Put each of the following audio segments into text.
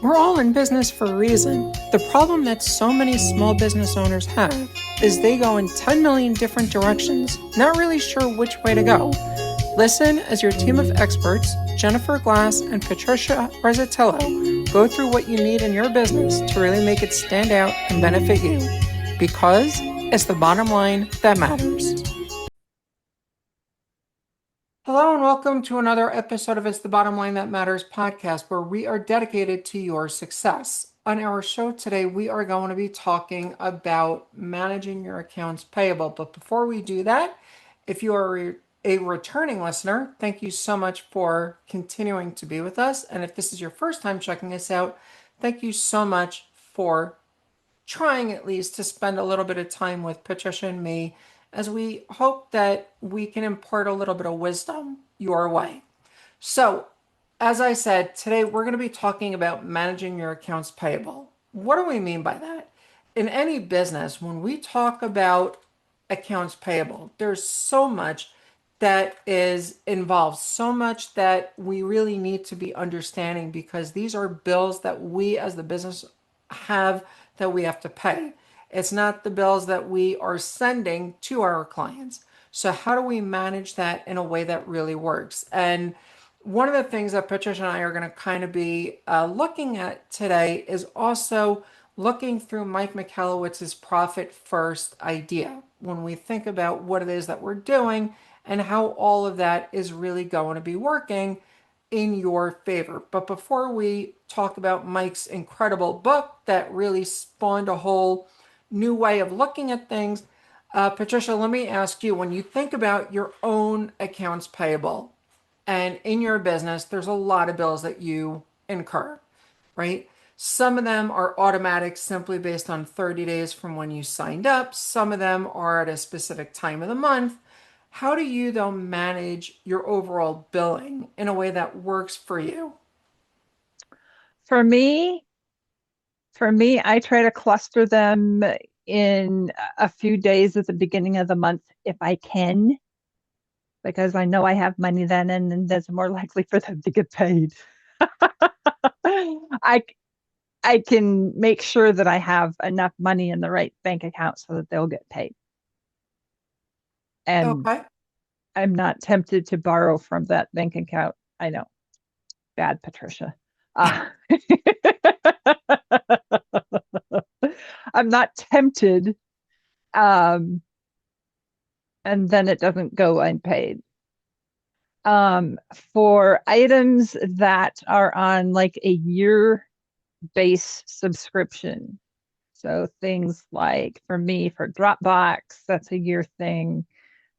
We're all in business for a reason. The problem that so many small business owners have is they go in 10 million different directions, not really sure which way to go. Listen as your team of experts, Jennifer Glass and Patricia Reszetylo, go through what you need in your business to really make it stand out and benefit you. Because it's the bottom line that matters. Hello and welcome to another episode of It's the Bottom Line That Matters podcast, where we are dedicated to your success. On our show today, we are going to be talking about managing your accounts payable. But before we do that, if you are a returning listener, thank you so much for continuing to be with us. And if this is your first time checking us out, thank you so much for trying at least to spend a little bit of time with Patricia and me as we hope that we can impart a little bit of wisdom your way. So, as I said, today we're going to be talking about managing your accounts payable. What do we mean by that? In any business, when we talk about accounts payable, there's so much that is involved, so much that we really need to be understanding because these are bills that we as the business have that we have to pay. It's not the bills that we are sending to our clients. So, how do we manage that in a way that really works? And one of the things that Patricia and I are going to kind of be looking at today is also looking through Mike Michalowicz's profit first idea when we think about what it is that we're doing and how all of that is really going to be working in your favor. But before we talk about Mike's incredible book that really spawned a whole new way of looking at things, Patricia, let me ask you, when you think about your own accounts payable and in your business, there's a lot of bills that you incur, right? Some of them are automatic simply based on 30 days from when you signed up. Some of them are at a specific time of the month. How do you, though, manage your overall billing in a way that works for you? For me, I try to cluster them in a few days at the beginning of the month if I can, because I know I have money then and then that's more likely for them to get paid. I I can make sure that I have enough money in the right bank account so that they'll get paid. And Okay. I'm not tempted to borrow from that bank account. I know, bad Patricia. Uh, I'm not tempted, um, and then it doesn't go unpaid. For items that are on like a year base subscription, so things like for me, for Dropbox, that's a year thing.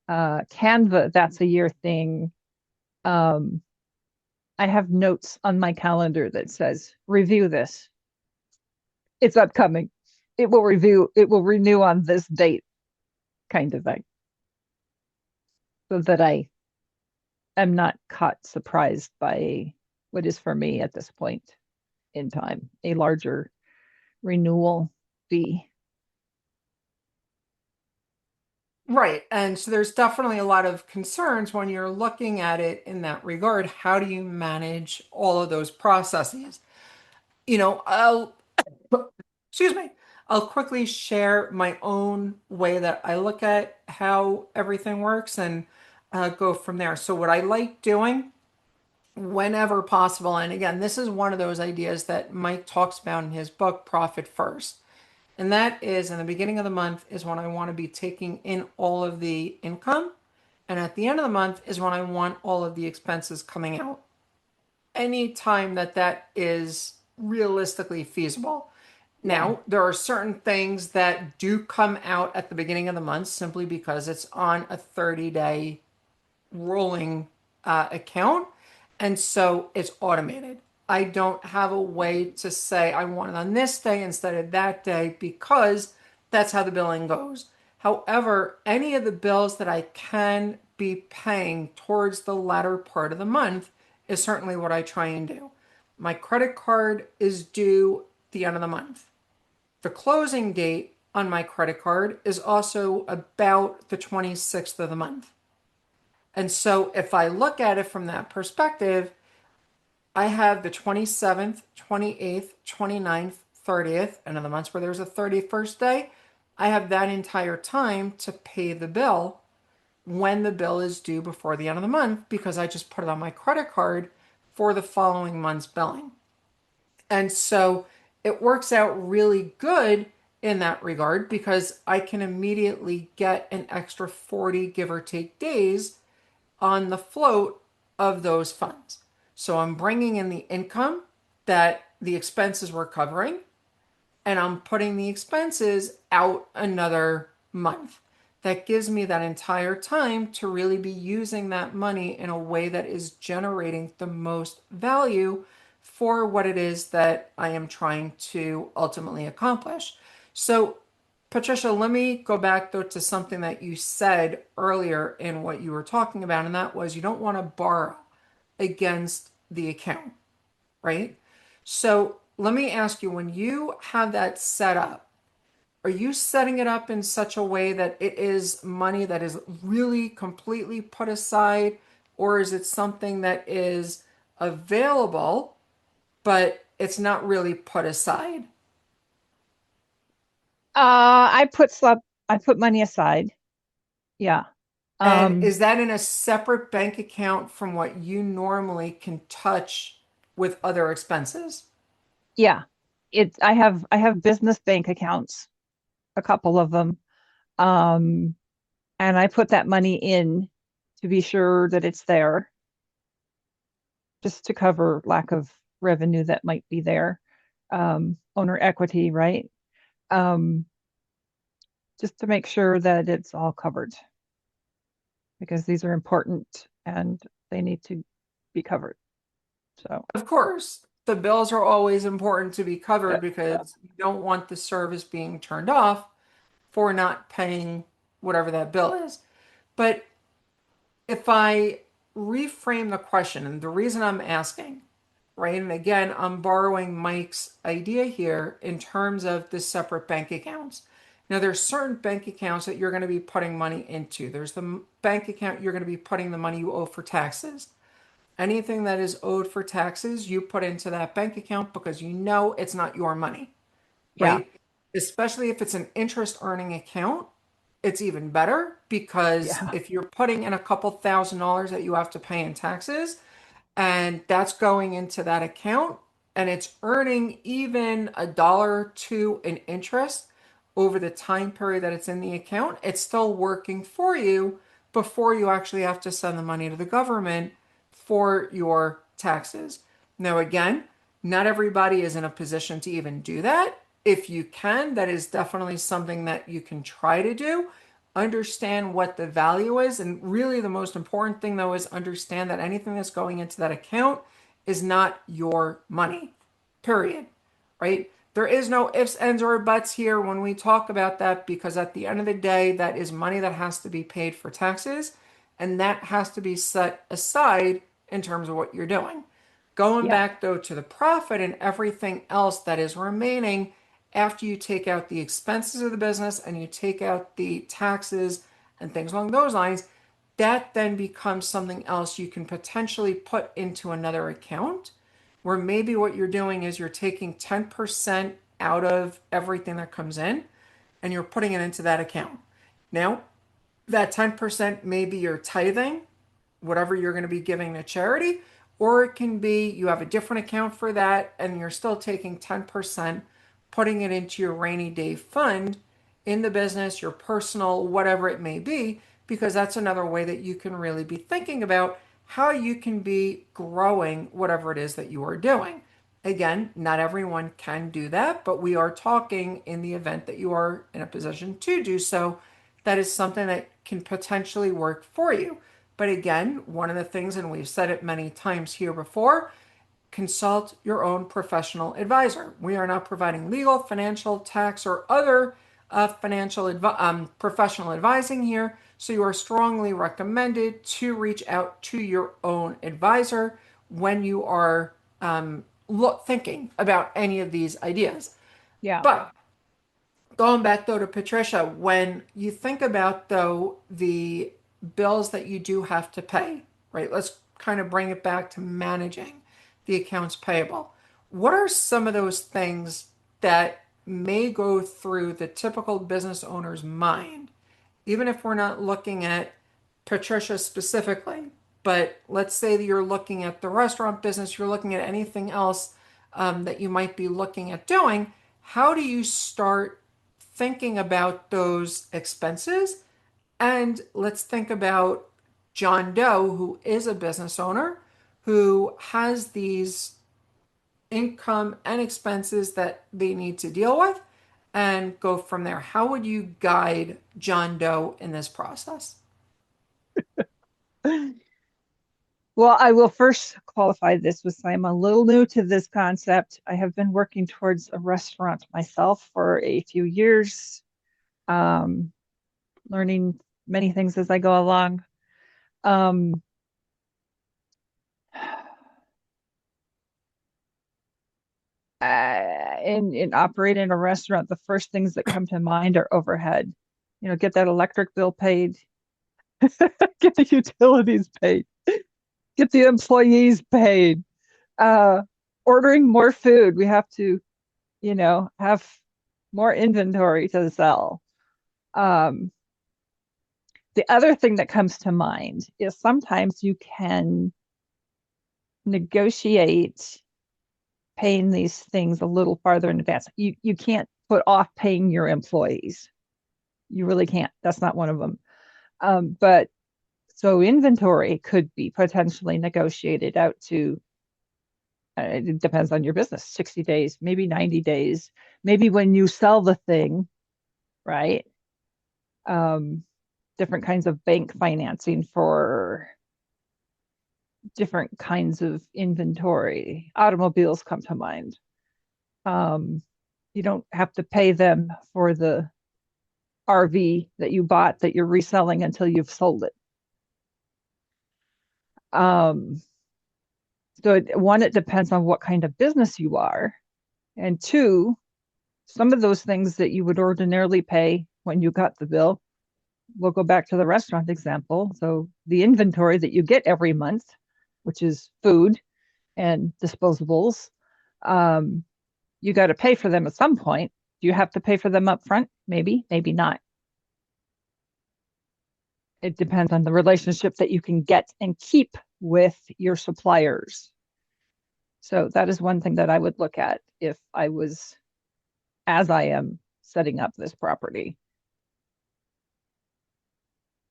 Canva, that's a year thing. Um, I have notes on my calendar that says, review this. It's upcoming. It will renew on this date, kind of thing. So that I am not caught surprised by what is for me at this point in time, a larger renewal fee. Right. And so there's definitely a lot of concerns when you're looking at it in that regard. How do you manage all of those processes? I'll, excuse me, I'll quickly share my own way that I look at how everything works and go from there. So, what I like doing whenever possible, and again, this is one of those ideas that Mike talks about in his book, Profit First. And that is in the beginning of the month is when I want to be taking in all of the income. And at the end of the month is when I want all of the expenses coming out. Any time that that is realistically feasible. Yeah. Now, there are certain things that do come out at the beginning of the month simply because it's on a 30-day rolling account. And so it's automated. I don't have a way to say I want it on this day instead of that day because that's how the billing goes. However, any of the bills that I can be paying towards the latter part of the month is certainly what I try and do. My credit card is due the end of the month. The closing date on my credit card is also about the 26th of the month. And so if I look at it from that perspective, I have the 27th, 28th, 29th, 30th, and in the months where there's a 31st day, I have that entire time to pay the bill when the bill is due before the end of the month because I just put it on my credit card for the following month's billing. And so it works out really good in that regard because I can immediately get an extra 40, give or take, days on the float of those funds. So I'm bringing in the income that the expenses were covering, and I'm putting the expenses out another month. That gives me that entire time to really be using that money in a way that is generating the most value for what it is that I am trying to ultimately accomplish. So, Patricia, let me go back though to something that you said earlier in what you were talking about, and that was you don't want to borrow against the account, right? So let me ask you, when you have that set up, are you setting it up in such a way that it is money that is really completely put aside, or is it something that is available, but it's not really put aside? I put money aside. Yeah. And Um, is that in a separate bank account from what you normally can touch with other expenses? yeah. I have business bank accounts, a couple of them. Um, and I put that money in to be sure that it's there, just to cover lack of revenue that might be there. Owner equity, right? Um, just to make sure that it's all covered because these are important and they need to be covered. So, Of course, the bills are always important to be uh, covered because you don't want the service being turned off for not paying whatever that bill is. But if I reframe the question, and the reason I'm asking, right, and again, I'm borrowing Mike's idea here in terms of the separate bank accounts. Now, there's certain bank accounts that you're going to be putting money into. There's the bank account you're going to be putting the money you owe for taxes. Anything that is owed for taxes, you put into that bank account because you know it's not your money, yeah, right? Especially if it's an interest earning account, it's even better because yeah, if you're putting in a couple $1,000s that you have to pay in taxes, and that's going into that account and it's earning even a dollar or two in interest over the time period that it's in the account, it's still working for you before you actually have to send the money to the government for your taxes. Now, again, not everybody is in a position to even do that. If you can, that is definitely something that you can try to do. Understand what the value is. And really, the most important thing, though, is understand that anything that's going into that account is not your money, period. Right? There is no ifs, ands, or buts here when we talk about that because at the end of the day, that is money that has to be paid for taxes and that has to be set aside in terms of what you're doing. Going yeah, back though to the profit and everything else that is remaining after you take out the expenses of the business and you take out the taxes and things along those lines, that then becomes something else you can potentially put into another account where maybe what you're doing is you're taking 10% out of everything that comes in and you're putting it into that account. Now, that 10% may be your tithing, whatever you're going to be giving to charity, or it can be you have a different account for that and you're still taking 10%, putting it into your rainy day fund in the business, your personal, whatever it may be, because that's another way that you can really be thinking about how you can be growing whatever it is that you are doing. Again, not everyone can do that, but we are talking in the event that you are in a position to do so, that is something that can potentially work for you. But again, one of the things, and we've said it many times here before, consult your own professional advisor. We are not providing legal, financial, tax, or other professional advising here. So you are strongly recommended to reach out to your own advisor when you are thinking about any of these ideas. yeah, But going back though to Patricia, when you think about though the bills that you do have to pay, right? Let's kind of bring it back to managing. the accounts payable. What are some of those things that may go through the typical business owner's mind, even if we're not looking at Patricia specifically, but let's say that you're looking at the restaurant business, you're looking at anything else that you might be looking at doing. How do you start thinking about those expenses? And let's think about John Doe, who is a business owner, who has these income and expenses that they need to deal with, and go from there. How would you guide John Doe in this process? Well, I will first qualify this with I'm a little new to this concept. I have been working towards a restaurant myself for a few years, um, learning many things as I go along. Um, in operating a restaurant, the first things that come to mind are overhead. You know, get that electric bill paid, get the utilities paid, get the employees paid. Uh, Ordering more food. We have to, have more inventory to sell. Um, the other thing that comes to mind is sometimes you can negotiate paying these things a little farther in advance. You can't put off paying your employees. You really can't. That's not one of them. But so inventory could be potentially negotiated out to, it depends on your business, 60 days, maybe 90 days, maybe when you sell the thing, right? Um, Different kinds of bank financing for different kinds of inventory. Automobiles come to mind. Um, you don't have to pay them for the RV that you bought that you're reselling until you've sold it. Um, one, it depends on what kind of business you are. And two, some of those things that you would ordinarily pay when you got the bill, we'll go back to the restaurant example. So the inventory that you get every month, which is food and disposables, um, you got to pay for them at some point. Do you have to pay for them up front? Maybe, maybe not. It depends on the relationship that you can get and keep with your suppliers. So that is one thing that I would look at if I was, as I am setting up this property.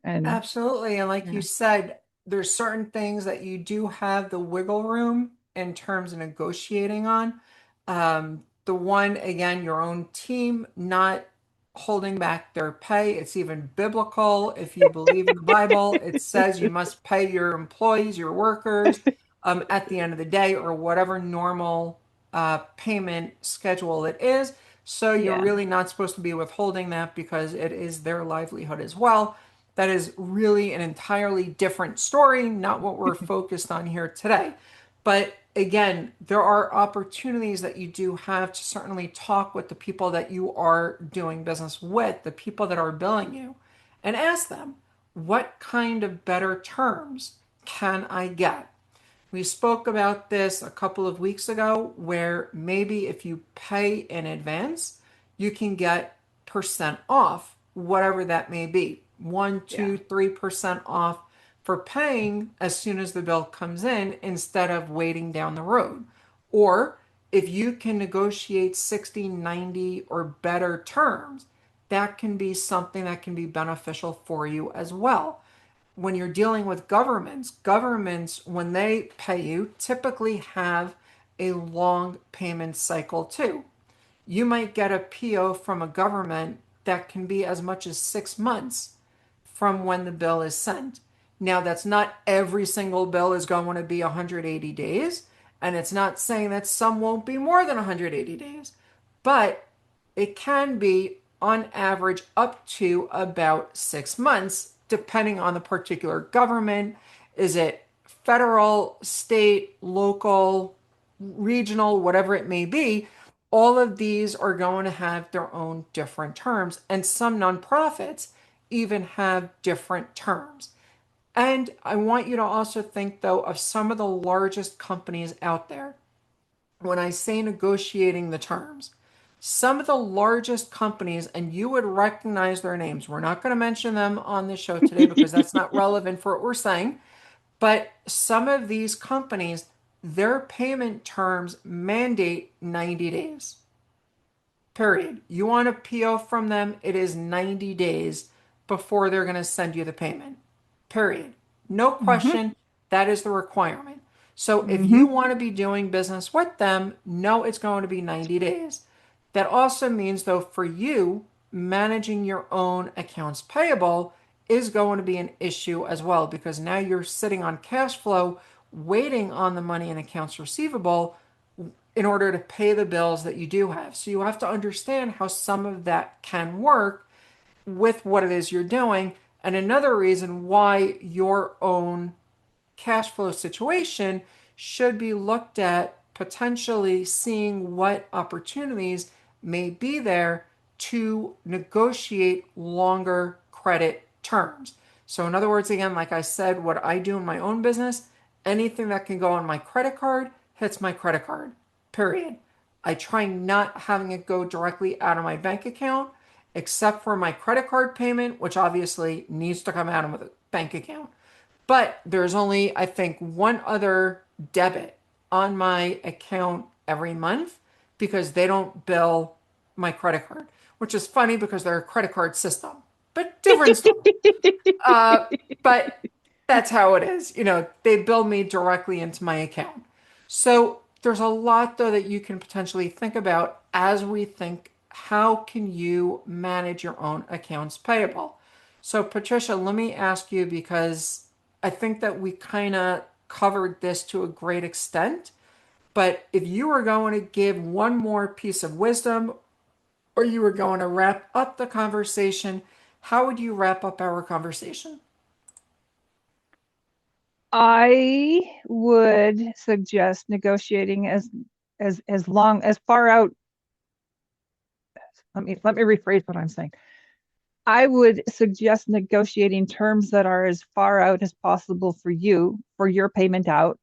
And Absolutely. And like you yeah, said, there's certain things that you do have the wiggle room in terms of negotiating on. The one, again, your own team not holding back their pay. It's even biblical. If you believe in the Bible, it says you must pay your employees, your workers, at the end of the day or whatever normal payment schedule it is. So you're yeah. really not supposed to be withholding that because it is their livelihood as well. That is really an entirely different story, not what we're focused on here today. But again, there are opportunities that you do have to certainly talk with the people that you are doing business with, the people that are billing you, and ask them, what kind of better terms can I get? We spoke about this a couple of weeks ago where maybe if you pay in advance, you can get percent off, whatever that may be. One, Yeah. 2, 3% off for paying as soon as the bill comes in instead of waiting down the road. Or if you can negotiate 60, 90, or better terms, that can be something that can be beneficial for you as well. When you're dealing with governments, when they pay you, typically have a long payment cycle too. You might get a PO from a government that can be as much as 6 months from when the bill is sent. Now, that's not every single bill is going to be 180 days, and it's not saying that some won't be more than 180 days, but it can be on average up to about 6 months, depending on the particular government. Is it federal, state, local, regional, whatever it may be? All of these are going to have their own different terms, and some nonprofits even have different terms. And I want you to also think, though, of some of the largest companies out there. When I say negotiating the terms, some of the largest companies, and you would recognize their names. We're not going to mention them on the show today because that's not relevant for what we're saying. But some of these companies, their payment terms mandate 90 days. Period. You want a PO from them, it is 90 days before they're going to send you the payment. Period. No Mm-hmm. question. That is the requirement. So if Mm-hmm. you want to be doing business with them, know it's going to be 90 days. That also means, though, for you, managing your own accounts payable is going to be an issue as well because now you're sitting on cash flow, waiting on the money in accounts receivable in order to pay the bills that you do have. So you have to understand how some of that can work with what it is you're doing. And another reason why your own cash flow situation should be looked at, potentially seeing what opportunities may be there to negotiate longer credit terms. So, in other words, again, like I said, what I do in my own business, anything that can go on my credit card hits my credit card, period. I try not having it go directly out of my bank account, except for my credit card payment, which obviously needs to come out of the bank account. But there's only, I think, one other debit on my account every month because they don't bill my credit card, which is funny because they're a credit card system, but different story. But that's how it is. They bill me directly into my account. So there's a lot, though, that you can potentially think about as we think how can you manage your own accounts payable. So, Patricia, let me ask you because I think that we kind of covered this to a great extent. But if you were going to give one more piece of wisdom or you were going to wrap up the conversation, how would you wrap up our conversation? I would suggest negotiating as long as far out. Let me rephrase what I'm saying. I would suggest negotiating terms that are as far out as possible for you for your payment out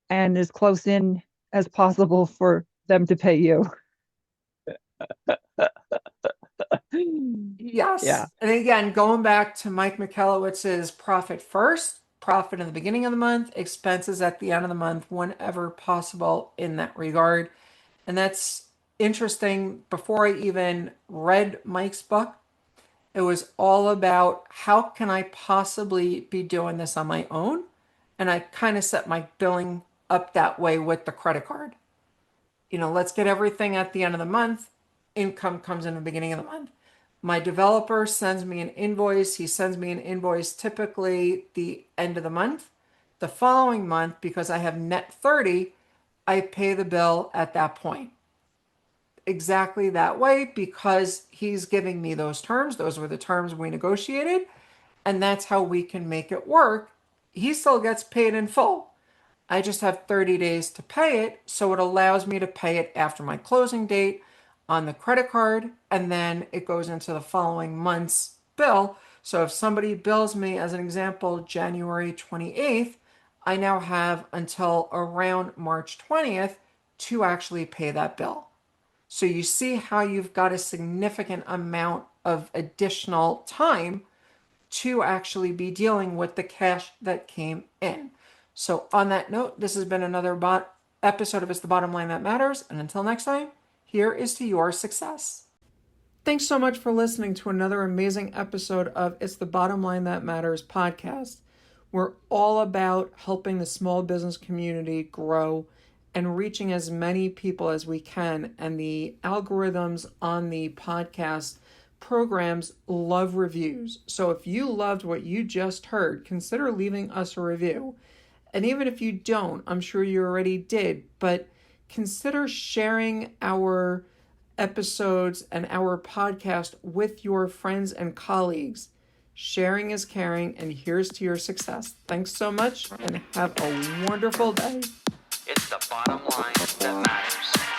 and as close in as possible for them to pay you. Yeah. Yes. And again, going back to Mike Michalowicz's profit first, profit in the beginning of the month, expenses at the end of the month, whenever possible in that regard. And that's interesting. Before I even read Mike's book, it was all about how can I possibly be doing this on my own? And I kind of set my billing up that way with the credit card. Let's get everything at the end of the month. Income comes in the beginning of the month. My developer sends me an invoice. He sends me an invoice typically the end of the month. The following month, because I have net 30, I pay the bill at that point. Exactly that way because he's giving me those terms. Those were the terms we negotiated, and that's how we can make it work. He still gets paid in full. I just have 30 days to pay it, so it allows me to pay it after my closing date on the credit card, and then it goes into the following month's bill. So if somebody bills me, as an example, January 28th, I now have until around March 20th to actually pay that bill. So you see how you've got a significant amount of additional time to actually be dealing with the cash that came in. So, on that note, this has been another episode of It's the Bottom Line That Matters. And until next time, here is to your success. Thanks so much for listening to another amazing episode of It's the Bottom Line That Matters podcast. We're all about helping the small business community grow and reaching as many people as we can. And the algorithms on the podcast programs love reviews. So if you loved what you just heard, consider leaving us a review. And even if you don't, I'm sure you already did, but consider sharing our episodes and our podcast with your friends and colleagues. Sharing is caring, and here's to your success. Thanks so much, and have a wonderful day. It's the bottom line that matters.